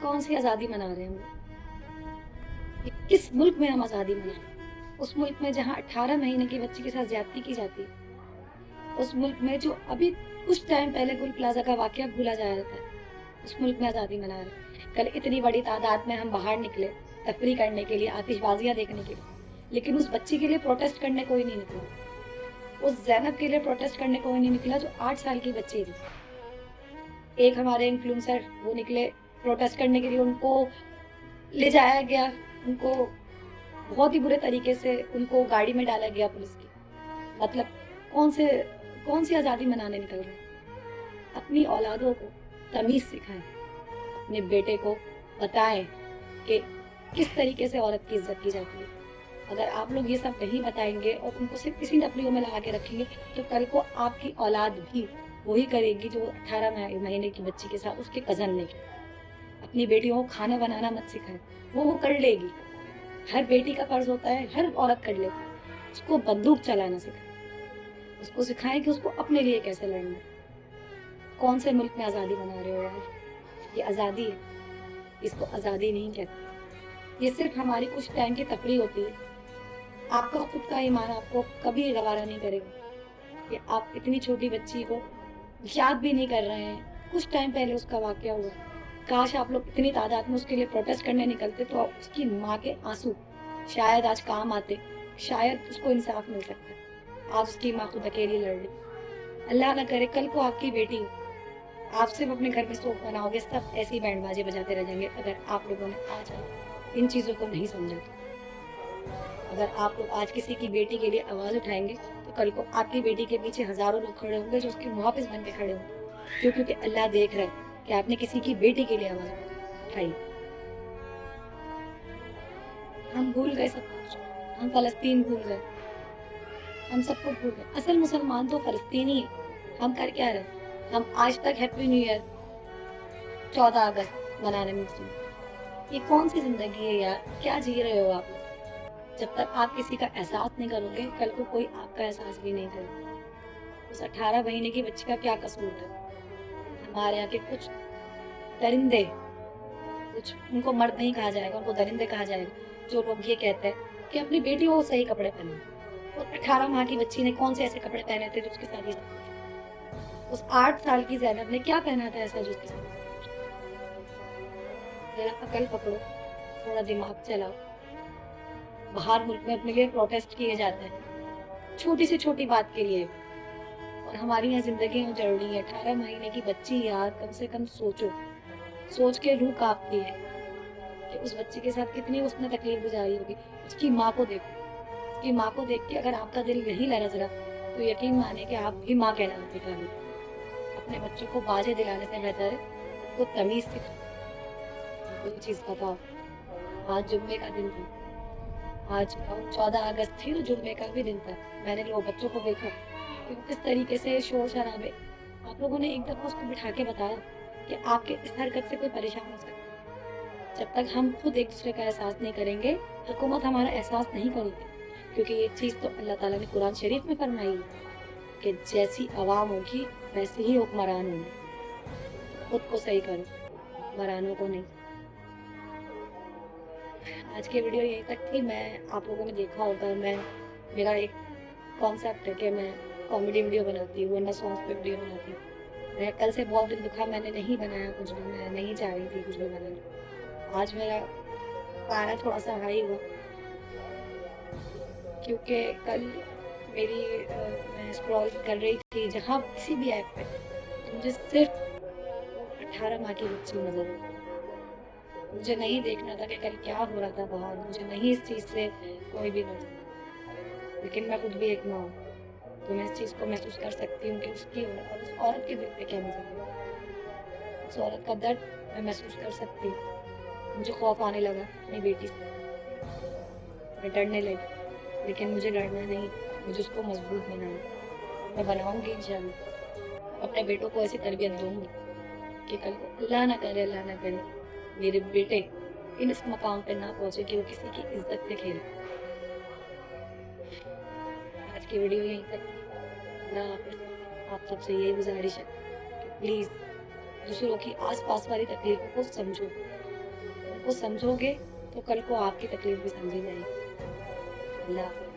कौन सी आज़ादी मना रहे हैं हम लोग? ये किस मुल्क में हम आज़ादी मना रहे हैं? उस मुल्क में जहाँ 18 महीने की बच्ची के साथ ज़्यादती की जाती है। उस मुल्क में जो अभी कुछ टाइम पहले गुल प्लाज़ा का वाक़या भूला जा रहा था। उस मुल्क में आज़ादी मना रहे हैं। कल इतनी बड़ी तादाद में हम बाहर निकले, तफ़रीह करने के लिए, आतिशबाज़ियाँ देखने के लिए। लेकिन उस बच्ची के लिए प्रोटेस्ट करने कोई नहीं निकला। उस ज़ैनब के लिए प्रोटेस्ट करने कोई नहीं निकला जो 8 साल की बच्ची थी। एक हमारे इन्फ्लुएंसर वो निकले प्रोटेस्ट करने के लिए, उनको ले जाया गया, उनको बहुत ही बुरे तरीके से उनको गाड़ी में डाला गया पुलिस की। मतलब कौन से कौन सी आज़ादी मनाने निकल रहे हैं? अपनी औलादों को तमीज़ सिखाएं, अपने बेटे को बताएं कि किस तरीके से औरत की इज्जत की जाती है। अगर आप लोग ये सब नहीं बताएंगे और उनको सिर्फ इसी टपलियों में लगा के रखेंगे तो कल को आपकी औलाद भी वही करेगी जो 18 महीने की बच्ची के साथ उसके कज़न ने किया। अपनी बेटियों को खाना बनाना मत सिखाएं, वो कर लेगी। हर बेटी का फर्ज होता है, हर औरत कर लेती है। उसको बंदूक चलाना सिखाएं, उसको सिखाएं कि उसको अपने लिए कैसे लड़ना है। कौन से मुल्क में आज़ादी मना रहे हो यार? ये आज़ादी है, इसको आज़ादी नहीं कहते। ये सिर्फ हमारी कुछ टाइम की तफरीह होती है। आपका खुद का ईमान आपको कभी गवारा नहीं करेगा कि आप इतनी छोटी बच्ची को याद भी नहीं कर रहे हैं। कुछ टाइम पहले उसका वाक़या हुआ। काश आप लोग इतनी तादाद में उसके लिए प्रोटेस्ट करने निकलते तो उसकी माँ के आंसू शायद आज काम आते, शायद उसको इंसाफ मिल सकता। आज उसकी माँ खुद अकेली लड़ रही। अल्लाह ना करे कल को आपकी बेटी हो, आप सिर्फ अपने घर में शोक मनाओगे, सब ऐसे ही बैंड बाजे बजाते रह जाएंगे। अगर आप लोगों ने आज इन चीज़ों को नहीं समझा तो। अगर आप लोग आज किसी की बेटी के लिए आवाज़ उठाएंगे तो कल को आपकी बेटी के पीछे हज़ारों लोग खड़े होंगे जो उसके मुहाफ़िज़ बन के खड़े होंगे। क्यों? क्योंकि अल्लाह देख रहा है कि आपने किसी की बेटी के लिए आवाज़ उठाई। हम भूल गए सब कुछ, हम फ़लस्तीन भूल गए, हम सब कुछ भूल गए। असल मुसलमान तो फ़लस्तीनी है। हम कर क्या रहे हैं? हम आज तक हैप्पी न्यू ईयर 14 अगस्त मनाने में मसरूफ़ हैं। ये कौन सी ज़िंदगी है यार? क्या जी रहे हो आप लोग? जब तक आप किसी का एहसास नहीं करोगे, कल को कोई आपका एहसास भी नहीं करेगा। उस 18 महीने की बच्ची का क्या कसूर था? हमारे यहाँ के कुछ दरिंदे, कुछ उनको मर्द नहीं कहा जाएगा, उनको दरिंदे कहा जाएगा, जो लोग ये कहते हैं कि अपनी बेटियों को सही कपड़े पहनाओ। उस 18 माह की बच्ची ने कौन से ऐसे कपड़े पहने थे जो उसके साथ ये सब कुछ हुआ? उस 8 साल की ज़ैनब ने क्या पहना था ऐसा जो उसके साथ ये सब कुछ हुआ? ज़रा अकल पकड़ो, थोड़ा दिमाग चलाओ। बाहर मुल्क में अपने लिए प्रोटेस्ट किए जाते हैं, छोटी से छोटी बात के लिए। और हमारी यहाँ ज़िंदगी उजड़ रही है। 18 महीने की बच्ची यार, कम से कम सोचो। सोच के रूह काँपती है कि उस बच्ची के साथ कितनी उसने तकलीफ गुज़ारी होगी। उसकी माँ को देखो, उसकी माँ को देख के अगर आपका दिल नहीं लरज़ रहा, तो यकीन मानिए कि आप भी माँ कहलाने वाली। अपने बच्चों को बाज़ें दिलाने से बेहतर है उनको तमीज़ सिखाओ, उनको ये चीज़ बताओ। आज जुम्मे का दिन था, आज 14 अगस्त थी तो जुम्मे का भी दिन था। मैंने लोग बच्चों को देखा कि वो किस तरीके से शोर-शराबे। आप लोगों ने एक दफ़ा उसको बिठा के बताया कि आपके इस हरकत से कोई परेशान हो सकता है। जब तक हम खुद एक-दूसरे का एहसास नहीं करेंगे, हुकूमत हमारा एहसास नहीं करेगी। क्योंकि ये चीज़ तो अल्लाह ताला ने कुरान शरीफ में फरमाई है कि जैसी अवाम होगी, वैसे ही हुक्मरान होंगे। खुद को सही करो, हुक्मरानों को नहीं। आज की वीडियो यहीं तक थी। मैं आप लोगों ने देखा होगा मेरा एक कॉन्सेप्ट है कि मैं कॉमेडी वीडियो बनाती हूँ वरना सॉन्ग्स पे वीडियो बनाती हूँ। मेरा कल से बहुत दिल दुखा, मैंने नहीं बनाया कुछ भी, मैं नहीं चाह रही थी कुछ भी बनाना। आज मेरा पारा थोड़ा-सा हाई हुआ क्योंकि कल मैं स्क्रॉल कर रही थी जहाँ किसी भी ऐप पे, तो मुझे सिर्फ़ 18 माह की बच्ची नज़र आई। मुझे नहीं देखना था कि कल क्या हो रहा था बाहर, मुझे नहीं इस चीज़ से कोई भी डर था। लेकिन मैं खुद भी एक माँ हूँ, तो मैं इस चीज़ को महसूस कर सकती हूँ कि उसकी और उस औरत के दिल पे क्या गुज़र रहा है। उस औरत का दर्द मैं महसूस कर सकती हूँ। मुझे खौफ़ आने लगा अपनी बेटी से, मैं डरने लगी, लेकिन मुझे डरना नहीं, मुझे उसको मज़बूत बनाना है। मैं बनाऊँगी इंशाअल्लाह, अपने बेटों को ऐसी तरबियत दूँगी कि कल को अल्लाह ना करे, मेरे बेटे इस मकाम पे ना पहुँचे कि वो किसी की इज़्ज़त पे खेले। आज की वीडियो यहीं तक थी। अल्लाह हाफ़िज़। आप सबसे यही गुज़ारिश है कि प्लीज़ दूसरों की आस-पास वाली तकलीफ़ों को समझो। वो समझोगे तो कल को आपकी तकलीफ भी समझी जाएगी। अल्लाह हाफ़िज़।